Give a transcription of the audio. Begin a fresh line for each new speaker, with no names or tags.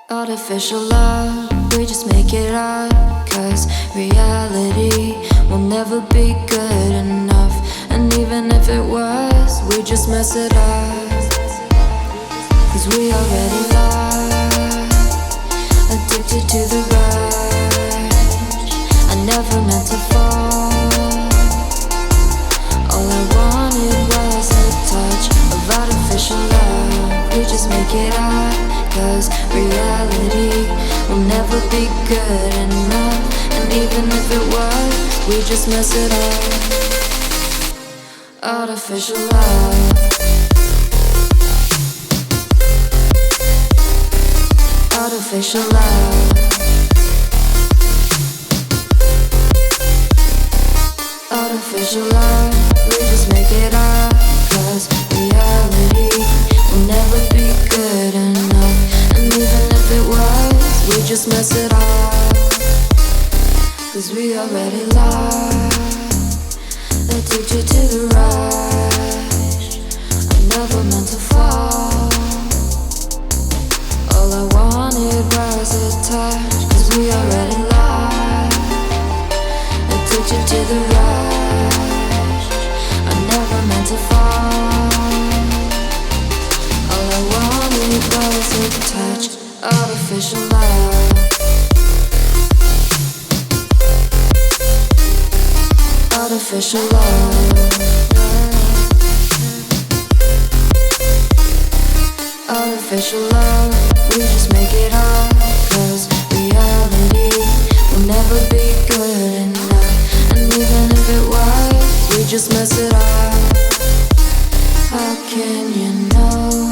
Artificial love, we just make it up. Cause reality will never be good enough. And even if it was, we just mess it up. Cause we already lost, addicted to the rush. I never meant to fall. All I wanted was a touch of artificial love. We just make it up. Cause reality will never be good enough. And even if it was, we just mess it up. Artificial love. Artificial love. Artificial love. We just make it up. Cause reality will never be good enough. And even if it was, we just mess it up. Cause we already lost, addicted to the rush. I never meant to fall. All I wanted was a touch. Cause we already lost, addicted to the rush. I never meant to fall. All I wanted was a touch. Artificial love. Artificial love. Artificial love. We just make it up. Cause reality will never be good enough. And even if it was, we just mess it up. How can you know